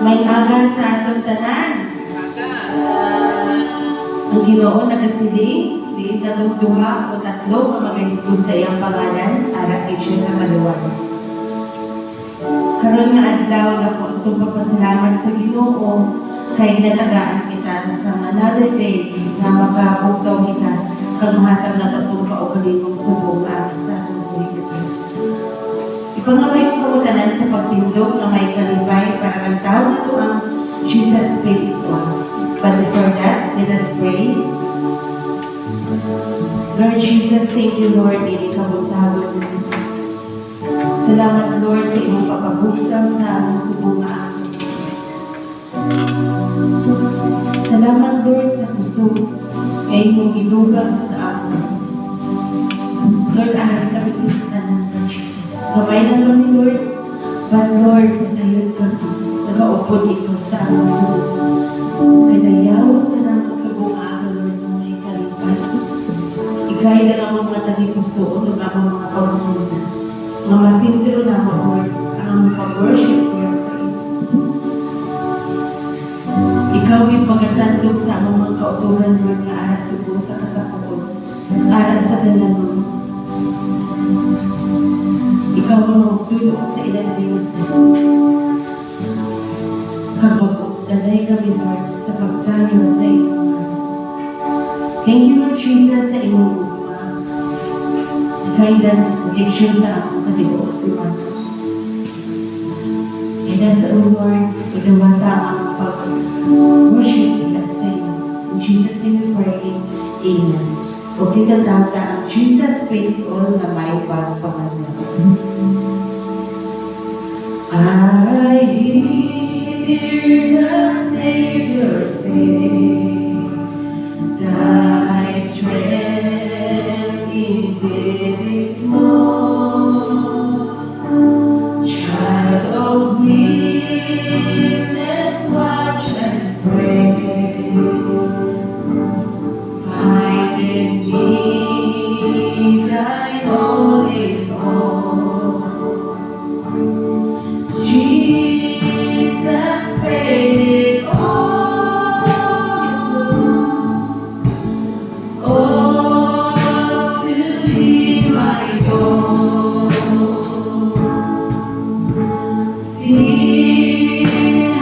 May aga sa atong tanan. Ang Ginoo nagasiling, diin katong duha o tatlo nga mag-iskud sa iyang pangalan, arak siya sa kaluwan. Karon nga adlaw na po itong papasalamat sa Ginoo kay natagaan kita sa another day na makabugtaw kita kag mahatag na itong kaugalingong subong sa atong Holy Ghost. Ipangaway ko tanan sa pagtindog na may kalibay para kang tao na ito ang Jesus Spiritual. But before that, let us pray. Lord Jesus, thank you Lord, hindi ka butawin. Salamat Lord sa iyong papabugtaw sa among subungan. Salamat Lord sa kusog kay imong gidugang sa amin. Lord, ahal kami tanan ng Jesus. Gabay na kami Lord, but Lord, sa iyo kami nag-aupod ikaw sa among subungan. Kanayawan ka ng kusubong ako Lord na may kalipay. Ikay lang ang mga nagikusoon ng among mga pagmumunan. Mga masintro na mo Lord ang pag-worship ko sa iyo. Ikaw yung pagkatandog sa among mga kauturan Lord nga aral subong sa kasapuon, aral sa dalangon. Ikaw ang magtulog sa ilang Diyos. Kabago, dalay kami Lord sa pagdayo sa iyo. Thank you Lord Jesus sa iyong guidance, protection sa ako sa Ginoo si Juan. And as O Lord, pagdawata ang pag-worship nila sa iyo. In Jesus' name we pray, Amen. O pinatawta ang Jesus Spiritual na may pagpamanyan. I hear the Savior say, thy strength indeed is small. Child of weakness, watch and pray. Find in me thy all in all. Jesus paid it all to Thee my God. Sin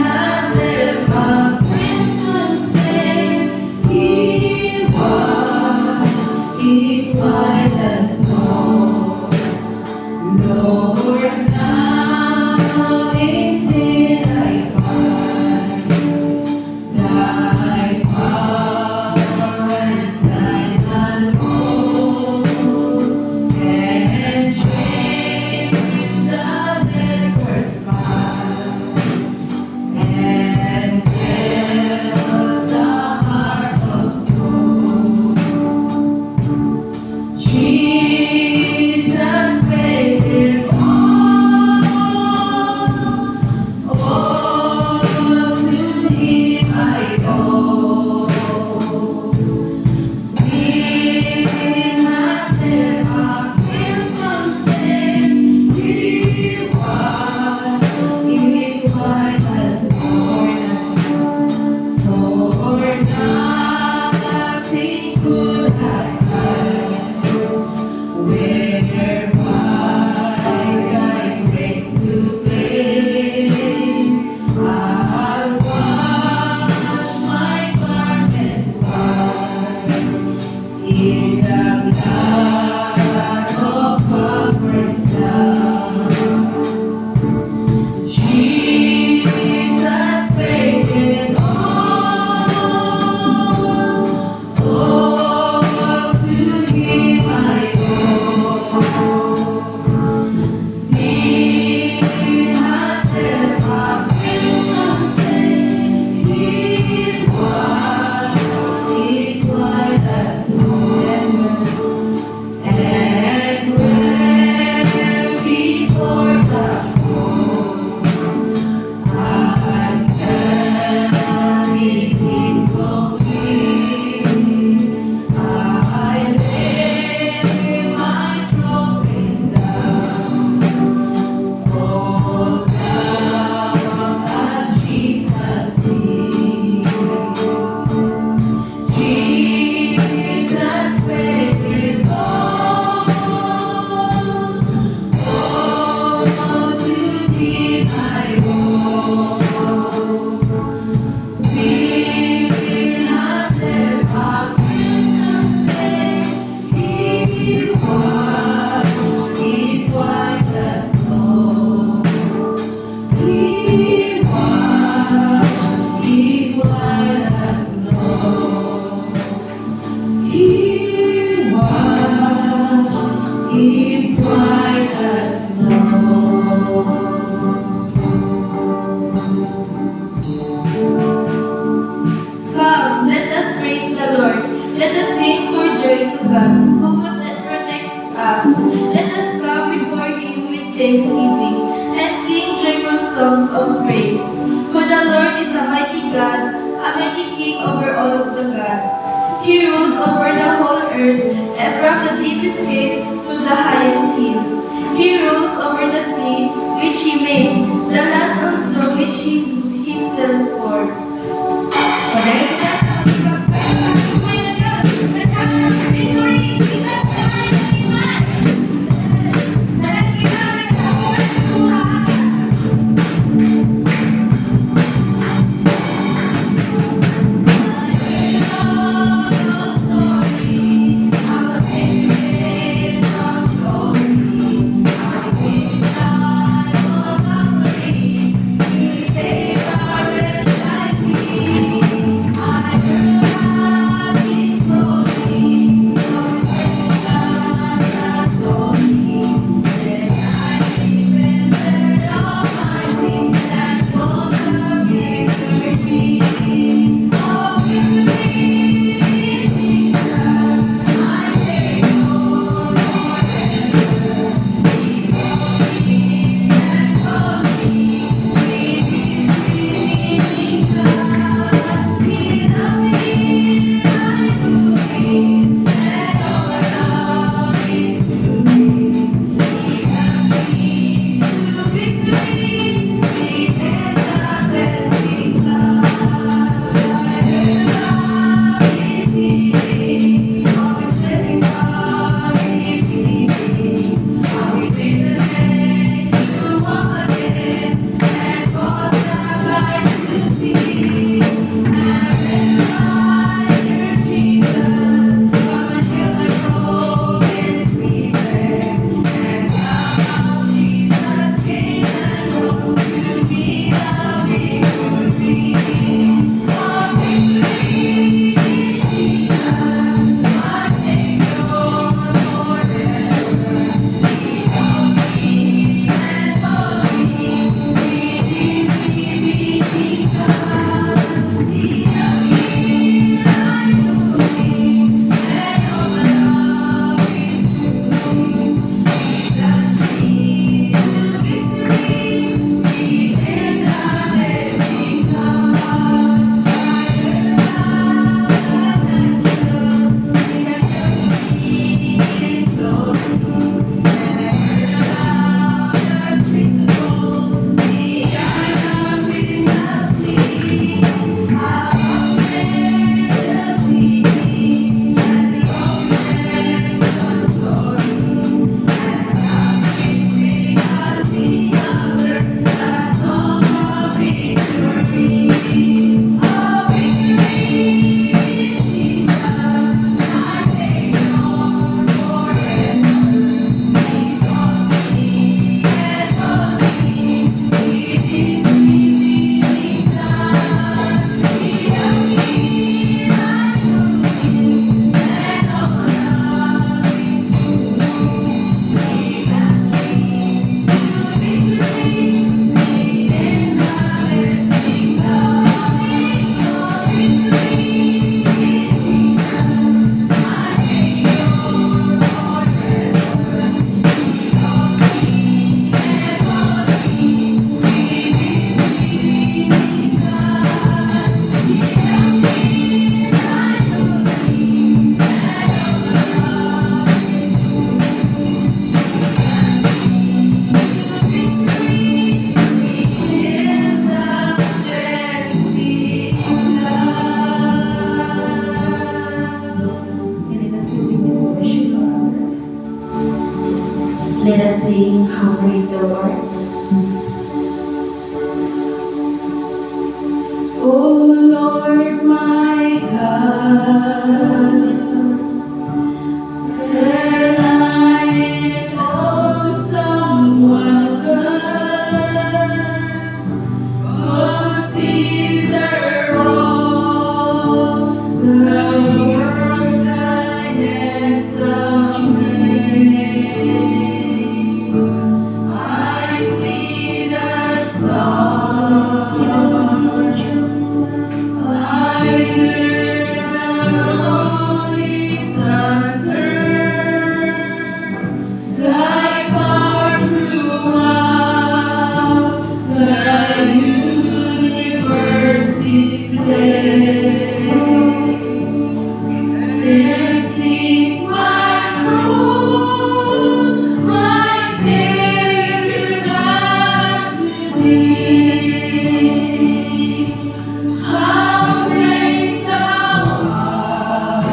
Come, let us praise the Lord. Let us sing for joy to God, who protects us. Let us come before Him with thanksgiving and sing joyful songs of praise. For the Lord is a mighty God, a mighty King over all of the gods. He rules over the whole earth, and from the deepest caves to the highest hills. He rules over the sea which He made, the land also which He Himself formed. Let us sing how great thou art. O Lord my God, where I awesome wonder, consider all the works thy hands have made. I see the stars this place. There sings my soul, my Savior God to thee. How great thou art!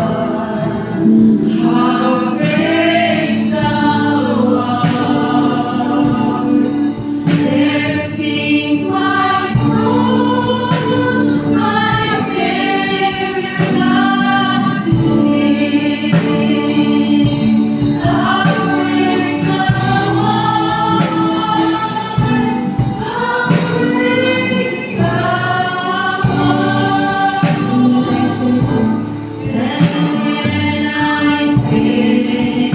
How great thou art! There sings my soul, my Savior God to thee. How great thou art! How great thou art! And when I think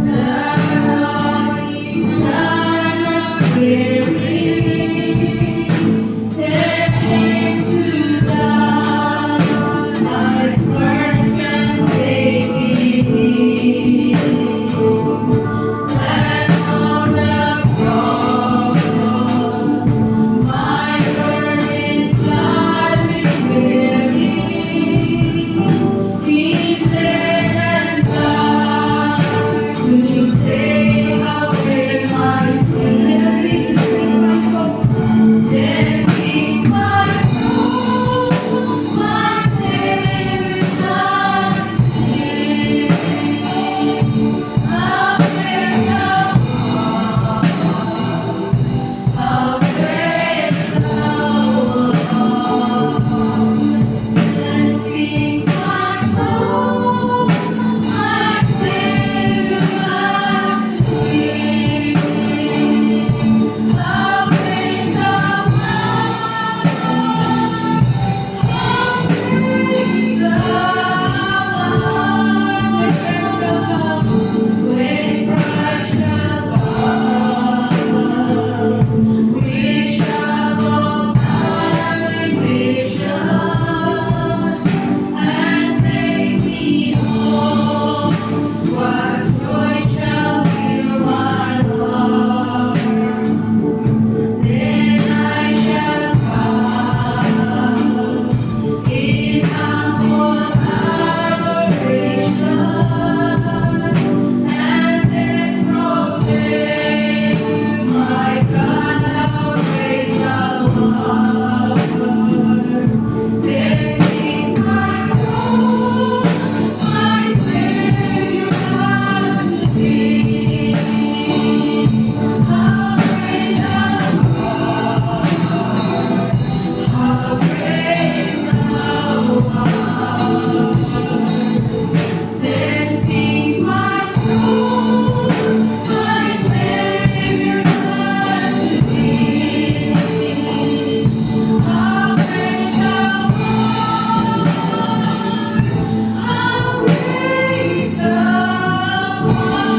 that God is not weary, stepping to down, my words can take it. That on the cross, my burden gladly bearing, He bled and died to take away my sin. This is my soul, my Savior God to thee. How great thou art! How great thou art! Then sings my soul, my Savior God to thee. How great thou art! How great thou art! When Christ shall come, we shall all salvation and take me home. What joy shall fill my heart? Then I shall come in humble adoration and then proclaim, my God, how great thou art. This is my soul, my Savior God to thee. How great thou art! How great thou art! Then sings my soul, my Savior God to thee. How great thou art! How great thou art!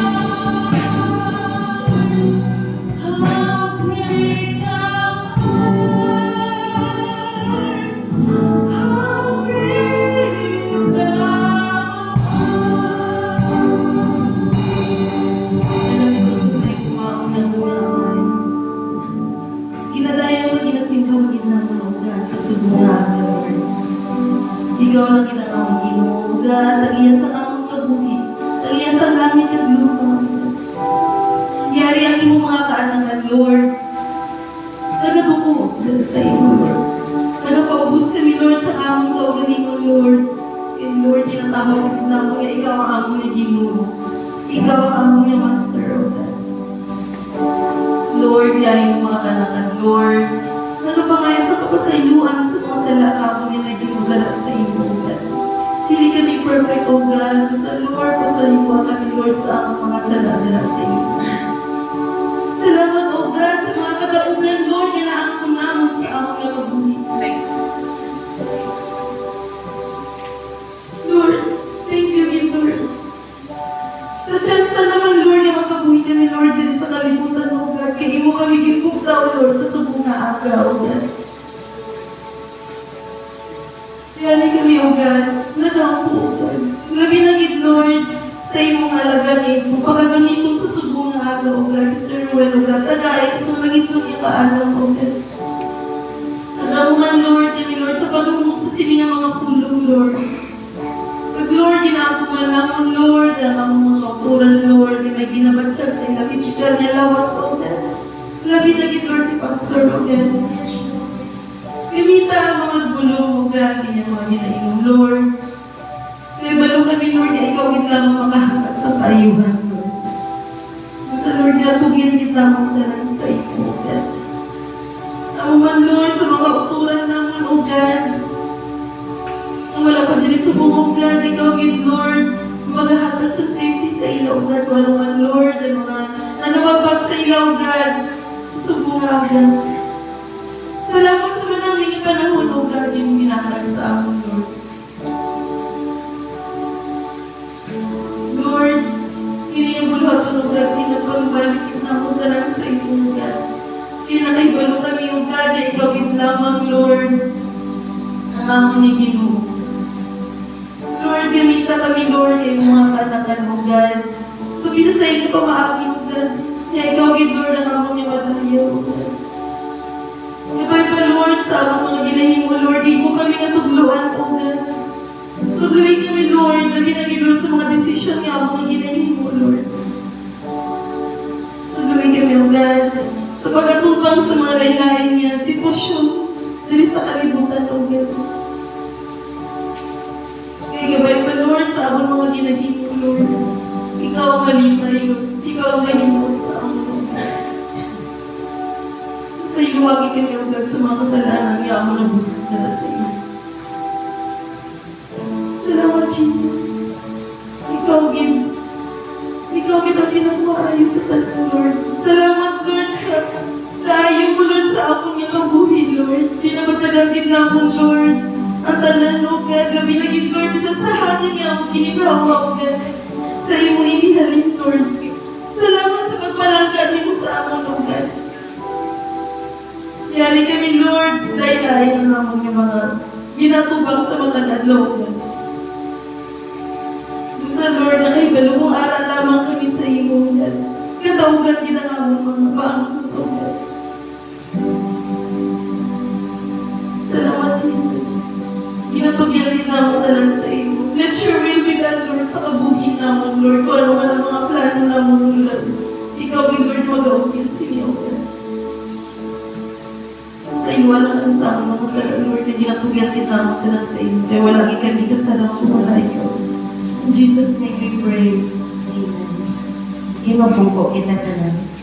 How great thou art! How great thou art! Ginadaya mo, ginasin ka mo, ginamulungan sa subuhan, Lord. Ikaw lang ginamang ginuga, tagiya sa among kabuhi, tagiya sa langit at lupa. Yari ang imong mga kaanangan, Lord. Sa gaduko, sa imo, Lord. Nagapaubos kami, Lord, sa among kaugalingon, Lord. And Lord, tinatawag na mo nga ikaw ang among na Ginoo. Ikaw ang among na Master, O God. Lord, yari mo mga kanakan, Lord. Nagapangayas ako sa iluan sa mga sala ako na nagimugala sa imo, O God. Dili kami perfect, O God. Sa Lord, pasaliwa kami, Lord, sa among mga sala nila sa imo. Salamat, O God, sa mga kadaugan, Lord, ginaangkon naman sa among nakabuhi. Lord, thank you again, Lord. Sa chance naman, Lord, yung makabuhi kami, Lord, din sa kalimutan, O God. Kaya imo kami gipugtaw, Lord, sa subong nga aga, O God. Kaya kami, O God, nagawang O God. Labi na gid, Lord, sa imong alaganin, kung pagagamitin sa subong nga aga, O God, si Sir Ruel, O God, tagay, sa langit ko niya kaalam, O God. Nagawang sini nga mga pulong, Lord. Pag Lord, ginako man lang, Lord, ang mga kauturan, Lord, may ginabat siya sa ilabi siya niya lawas, O God. Labi na gid, Lord, ni Pastor, O God. Imita ang mga gulong, O God, niya mga ginainom, Lord. Kaya balo kami, Lord, na ikaw din lang makahangat sa kaayuhan, Lord. Sa Lord, natugyan kita mo siya ng sa iyo, O God. Amo man, Lord, sa mga kauturan naman, O God. Ang wala pa din sa bumong, God, ikaw gid, Lord, maghahatag sa safety sa ilaw, God, wala man, Lord, ang mga nagababag sa ilaw, God, subuha, God. Salamat sa manaming panahon, O God, yung ginahal sa amon, Lord. Lord, hindi yung bulhaton, O God, pinapagbalik na mo talang sa iyo, God. Kinakaibalo kami, O God, na ikaw gid lamang, Lord, ang amon ni Ginoo. Lord, gamita kami, Lord, yung mga kanakan mo, God. So, pinasayin ko pa maagi mo, God. Kaya ikaw, gid, Lord, ang among yung madalya, O God. Ibay pa, Lord, sa among mga ginahin mo, Lord. Imo kami nga tugluan, O God. Tugluin kami, Lord. Lagi na gid, Lord, sa mga desisyon nga among ginahin mo, Lord. Tugluin kami, O God. Sa pag-atubang sa mga lain-lain niya, sitwasyon, dali sa kalibutan, O God. Kaya gabay pa, Lord, sa among mga ginagin mo, Lord. Ikaw ang malimay, Lord. Ikaw ang malimot sa among mga. Sa iluwagi kami, O God, sa mga kasalanan niya ako na buhat na sa iyo. Salamat, Jesus. Ikaw gid ang pinakmaayo sa tanan, Lord. Salamat, Lord, sa kaayo mo, Lord, sa akong niya kabuhi, Lord. Pinabatyagan namon, Lord. Ang tanan, O God, labi na gid, Lord, sa hangin niya ang ginibawa, O God, sa imo inihalin, Lord. Salamat sa pagpalangga mo sa amon, O God. Yari kami, Lord, lain-lain ang amon yung mga ginatubang sa matagal, Lord. Sa Lord, nakahibalo mong aral lamang kami sa imo, God. Kataugan ginangamon mga baang, O God. Salamat, Jesus. Ginatugyan rin naman talang sa iyo. Let your will be done, Lord, sa kabuhin naman, Lord. Kung ano man ang mga plano naman, Lord. Ikaw, Lord, mag-augin siniyo, God. Sa iyo, walang ang sa mga sala, Lord, na ginatugyan rin naman talang sa iyo. Kaya wala kami kasalang kung wala ikaw. In Jesus' name we pray. Amen. Imabuko kita ka na.